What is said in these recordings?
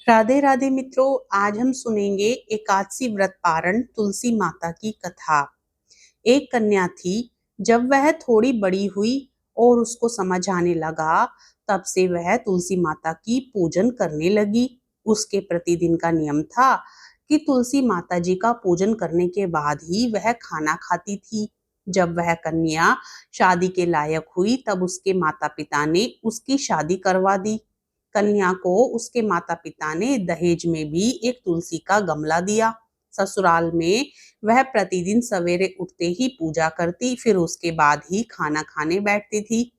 राधे राधे मित्रों, आज हम सुनेंगे एकादशी व्रत पारण तुलसी माता की कथा। एक कन्या थी। जब वह थोड़ी बड़ी हुई और उसको समझ आने लगा, तब से वह तुलसी माता की पूजन करने लगी। उसके प्रतिदिन का नियम था कि तुलसी माता जी का पूजन करने के बाद ही वह खाना खाती थी। जब वह कन्या शादी के लायक हुई, तब उसके माता पिता ने उसकी शादी करवा दी। कन्या को उसके माता पिता ने दहेज में भी एक तुलसी का गमला दिया। ससुराल में वह प्रतिदिन सवेरे उठते ही पूजा करती, फिर उसके बाद ही खाना खाने बैठती थी।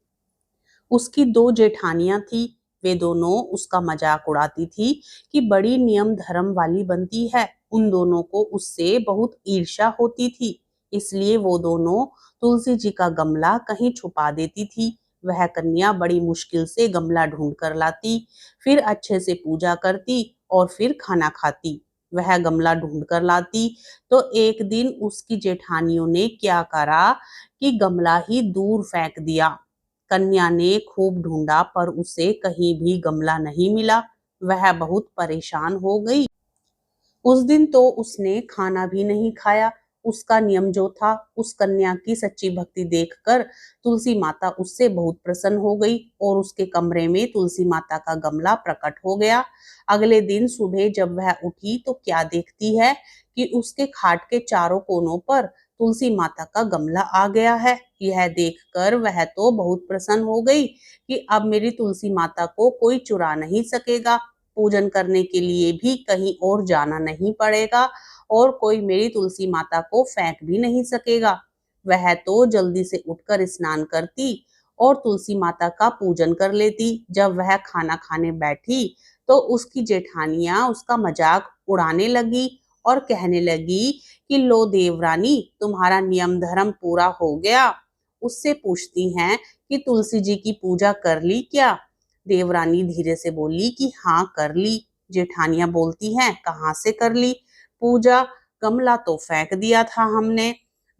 उसकी दो जेठानियां थी। वे दोनों उसका मजाक उड़ाती थी कि बड़ी नियम धर्म वाली बनती है। उन दोनों को उससे बहुत ईर्ष्या होती थी, इसलिए वो दोनों तुलसी जी का गमला कहीं छुपा देती थी। वह कन्या बड़ी मुश्किल से गमला ढूंढ कर लाती, फिर अच्छे से पूजा करती और फिर खाना खाती। वह गमला ढूंढ कर लाती तो एक दिन उसकी जेठानियों ने क्या करा कि गमला ही दूर फेंक दिया। कन्या ने खूब ढूंढा, पर उसे कहीं भी गमला नहीं मिला। वह बहुत परेशान हो गई। उस दिन तो उसने खाना भी नहीं खाया। उसका नियम जो था, उस कन्या की सच्ची भक्ति देखकर तुलसी माता उससे बहुत प्रसन्न हो गई और उसके कमरे में तुलसी माता का गमला प्रकट हो गया। अगले दिन सुबह जब वह उठी तो क्या देखती है कि उसके खाट के चारों कोनों पर तुलसी माता का गमला आ गया है। यह देखकर वह तो बहुत प्रसन्न हो गई कि अब मेरी तुलसी माता को कोई चुरा नहीं सकेगा। पूजन करने के लिए भी कहीं और जाना नहीं पड़ेगा और कोई मेरी तुलसी माता को फेंक भी नहीं सकेगा। वह तो जल्दी से उठकर स्नान करती और तुलसी माता का पूजन कर लेती। जब वह खाना खाने बैठी तो उसकी जेठानियां उसका मजाक उड़ाने लगी और कहने लगी कि लो देवरानी, तुम्हारा नियम धर्म पूरा हो गया। उससे पूछती हैं कि तुलसी जी की पूजा कर ली क्या। देवरानी धीरे से बोली कि हाँ कर ली। जेठानियां बोलती हैं कहाँ से कर ली पूजा, गमला तो फेंक दिया था हमने।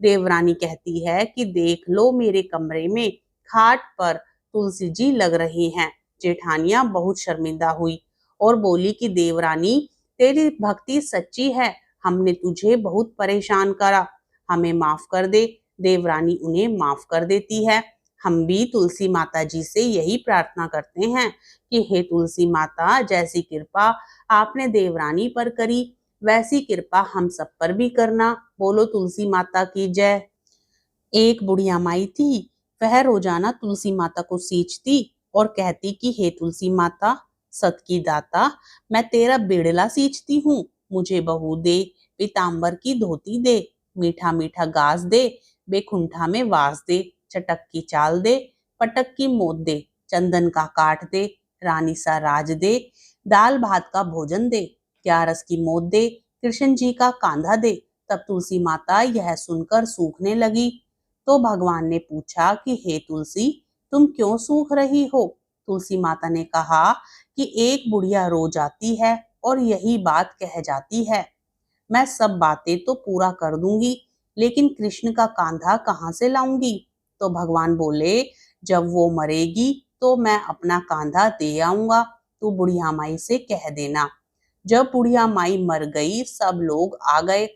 देवरानी कहती है कि देख लो मेरे कमरे में खाट पर तुलसी जी लग रही हैं। जेठानियां बहुत शर्मिंदा हुई और बोली कि देवरानी, तेरी भक्ति सच्ची है, हमने तुझे बहुत परेशान करा, हमें माफ कर दे। देवरानी उन्हें माफ कर देती है। हम भी तुलसी माता जी से यही प्रार्थना करते हैं कि हे तुलसी माता, जैसी कृपा आपने देवरानी पर करी, वैसी कृपा हम सब पर भी करना। बोलो तुलसी माता की जय। एक बुढ़िया माई थी। वह रोजाना तुलसी माता को सींचती और कहती कि हे तुलसी माता, सत की दाता, मैं तेरा बेड़ला सींचती हूँ, मुझे बहू दे, पीताम्बर की धोती दे, मीठा मीठा घास दे, बेकुंठा में वास दे, चटक की चाल दे, पटक की मोत दे, चंदन का काट दे, रानी सा राज दे, दाल भात का भोजन दे, ग्यारस की मोत दे, कृष्ण जी का कांधा दे। तब तुलसी माता यह सुनकर सूखने लगी। तो भगवान ने पूछा कि हे तुलसी, तुम क्यों सूख रही हो। तुलसी माता ने कहा कि एक बुढ़िया रो जाती है और यही बात कह जाती है, मैं सब बातें तो पूरा कर दूंगी, लेकिन कृष्ण का कांधा कहाँ से लाऊंगी। तो भगवान बोले, जब वो मरेगी तो मैं अपना कांधा दे आऊंगा, तू बुढ़िया माई से कह देना। जब बुढ़िया माई मर गई, सब लोग आ गए।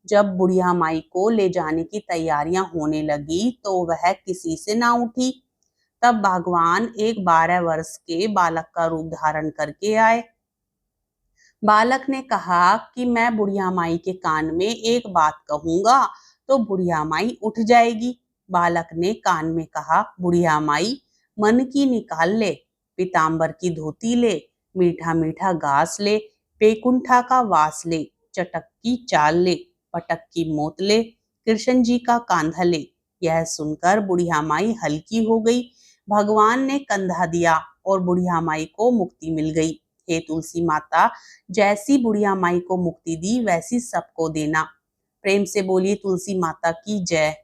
जब बुढ़िया माई को ले जाने की तैयारियां होने लगी तो वह किसी से ना उठी। तब भगवान एक 12 वर्ष के बालक का रूप धारण करके आए। बालक ने कहा कि मैं बुढ़िया माई के कान में एक बात कहूंगा तो बुढ़िया माई उठ जाएगी। बालक ने कान में कहा, बुढ़िया माई, मन की निकाल ले, पीताम्बर की धोती ले, मीठा मीठा घास ले, पेकुंठा का वास ले, चटक की चाल ले, पटक की मोत ले, कृष्ण जी का कांधा ले। यह सुनकर बुढ़िया माई हल्की हो गई। भगवान ने कंधा दिया और बुढ़िया माई को मुक्ति मिल गई। हे तुलसी माता, जैसी बुढ़िया माई को मुक्ति दी वैसी सबको देना। प्रेम से बोलिए तुलसी माता की जय।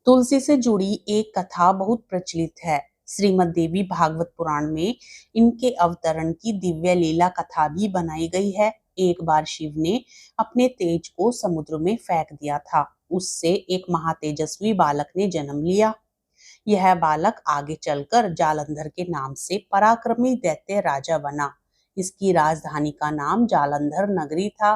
तुलसी से जुड़ी एक कथा बहुत प्रचलित है। श्रीमद् देवी भागवत पुराण में इनके अवतरण की दिव्य लीला कथा भी बनाई गई है। एक बार शिव ने अपने तेज को समुद्र में फेंक दिया था। उससे एक महातेजस्वी बालक ने जन्म लिया। यह बालक आगे चलकर जालंधर के नाम से पराक्रमी दैत्य राजा बना। इसकी राजधानी का नाम जालंधर नगरी था।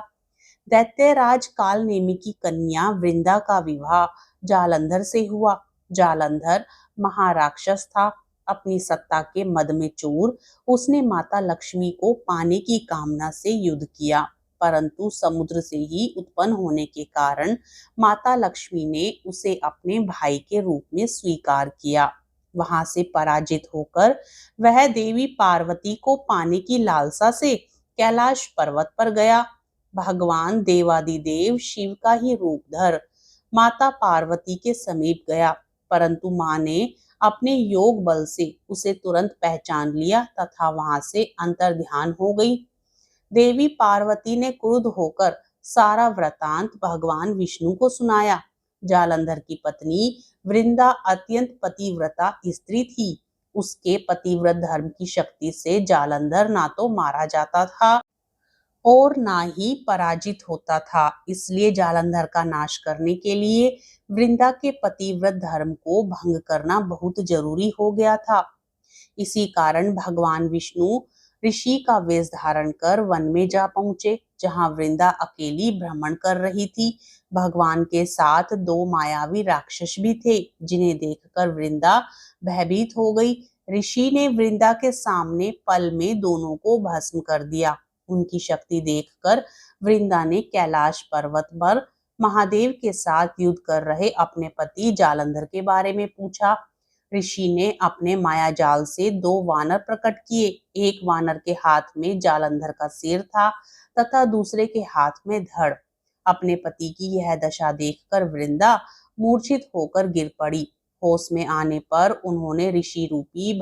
दैत्यराज कालनेमी की कन्या वृंदा का विवाह जालंधर से हुआ। जालंधर महाराक्षस था। अपनी सत्ता के मद में चूर उसने माता लक्ष्मी को पाने की कामना से युद्ध किया, परंतु समुद्र से ही उत्पन्न होने के कारण माता लक्ष्मी ने उसे अपने भाई के रूप में स्वीकार किया। वहां से पराजित होकर वह देवी पार्वती को पाने की लालसा से कैलाश पर्वत पर गया। भगवान देवादिदेव शिव का ही रूप धर माता पार्वती के समीप गया, परंतु मां ने अपने योग बल से उसे तुरंत पहचान लिया तथा वहां से अंतर्ध्यान हो गई। देवी पार्वती ने क्रुद्ध होकर सारा वृतांत भगवान विष्णु को सुनाया। जालंधर की पत्नी वृंदा अत्यंत पतिव्रता स्त्री थी। उसके पतिव्रत धर्म की शक्ति से जालंधर ना तो मारा जाता था और ना ही पराजित होता था। इसलिए जालंधर का नाश करने के लिए वृंदा के पतिव्रत धर्म को भंग करना बहुत जरूरी हो गया था। इसी कारण भगवान विष्णु ऋषि का वेश धारण कर वन में जा पहुंचे, जहां वृंदा अकेली भ्रमण कर रही थी। भगवान के साथ दो मायावी राक्षस भी थे, जिन्हें देखकर वृंदा भयभीत हो गई। ऋषि ने वृंदा के सामने पल में दोनों को भस्म कर दिया। उनकी शक्ति देखकर वृंदा ने कैलाश पर्वत पर महादेव के साथ युद्ध कर रहे अपने पति जालंधर के बारे में पूछा। ऋषि ने अपने माया जाल से दो वानर प्रकट किए। एक वानर के हाथ में जालंधर का सिर था तथा दूसरे के हाथ में धड़। अपने पति की यह दशा देखकर वृंदा मूर्छित होकर गिर पड़ी। होश में आने पर उन्होंने ऋषि रूपी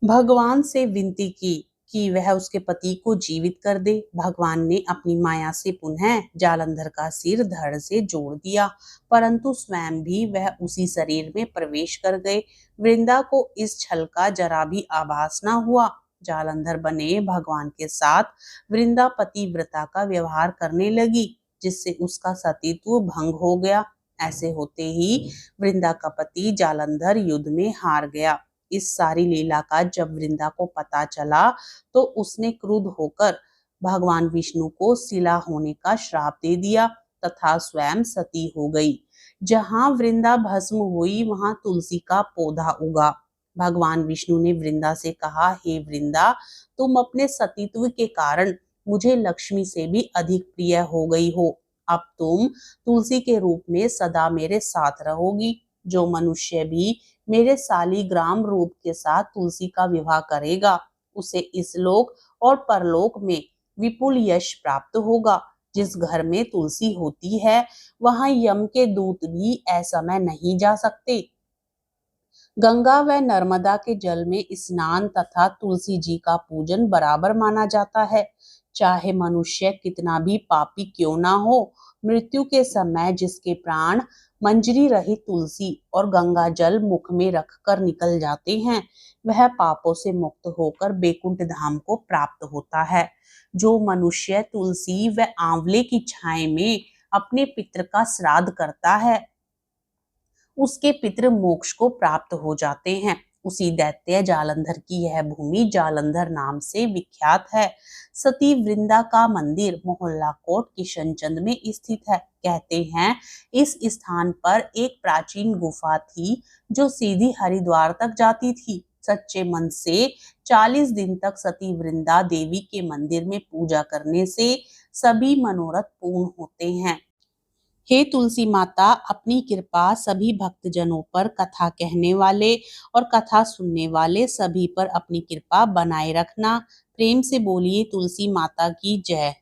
भगवान से विनती की कि वह उसके पति को जीवित कर दे। भगवान ने अपनी माया से पुनः जालंधर का सिर धड़ से जोड़ दिया, परंतु स्वयं भी वह उसी शरीर में प्रवेश कर गए। वृंदा को इस छल का जरा भी आभास न हुआ। जालंधर बने भगवान के साथ वृंदा पतिव्रता का व्यवहार करने लगी, जिससे उसका सतीत्व भंग हो गया। ऐसे होते ही वृंदा का पति जालंधर युद्ध में हार गया। इस सारी लीला का जब वृंदा को पता चला तो उसने क्रुद्ध होकर भगवान विष्णु को शिला होने का श्राप दे दिया तथा स्वयं सती हो गई। जहां वृंदा भस्म हुई वहां तुलसी का पौधा उगा। भगवान विष्णु ने वृंदा से कहा, हे वृंदा, तुम अपने सतीत्व के कारण मुझे लक्ष्मी से भी अधिक प्रिय हो गई हो। अब तुम तुलसी के रूप में सदा मेरे साथ रहोगी। जो मनुष्य भी मेरे शालिग्राम रूप के साथ तुलसी का विवाह करेगा, उसे इस लोक और परलोक में विपुल यश प्राप्त होगा। जिस घर में तुलसी होती है, वहां यम के दूत भी असमय नहीं जा सकते। गंगा व नर्मदा के जल में स्नान तथा तुलसी जी का पूजन बराबर माना जाता है। चाहे मनुष्य कितना भी पापी क्यों ना हो, मृत्यु के समय जिसके प्राण मंजरी रहित तुलसी और गंगा जल मुख में रखकर निकल जाते हैं, वह पापों से मुक्त होकर बैकुंठ धाम को प्राप्त होता है। जो मनुष्य तुलसी व आंवले की छाया में अपने पितृ का श्राद्ध करता है, उसके पितृ मोक्ष को प्राप्त हो जाते हैं। उसी दैत्य जालंधर की यह भूमि जालंधर नाम से विख्यात है। सती वृंदा का मंदिर मोहल्ला कोट किशनचंद में स्थित है। कहते हैं इस स्थान पर एक प्राचीन गुफा थी जो सीधी हरिद्वार तक जाती थी। सच्चे मन से 40 दिन तक सती वृंदा देवी के मंदिर में पूजा करने से सभी मनोरथ पूर्ण होते हैं। हे तुलसी माता, अपनी कृपा सभी भक्तजनों पर, कथा कहने वाले और कथा सुनने वाले सभी पर अपनी कृपा बनाए रखना। प्रेम से बोलिए तुलसी माता की जय।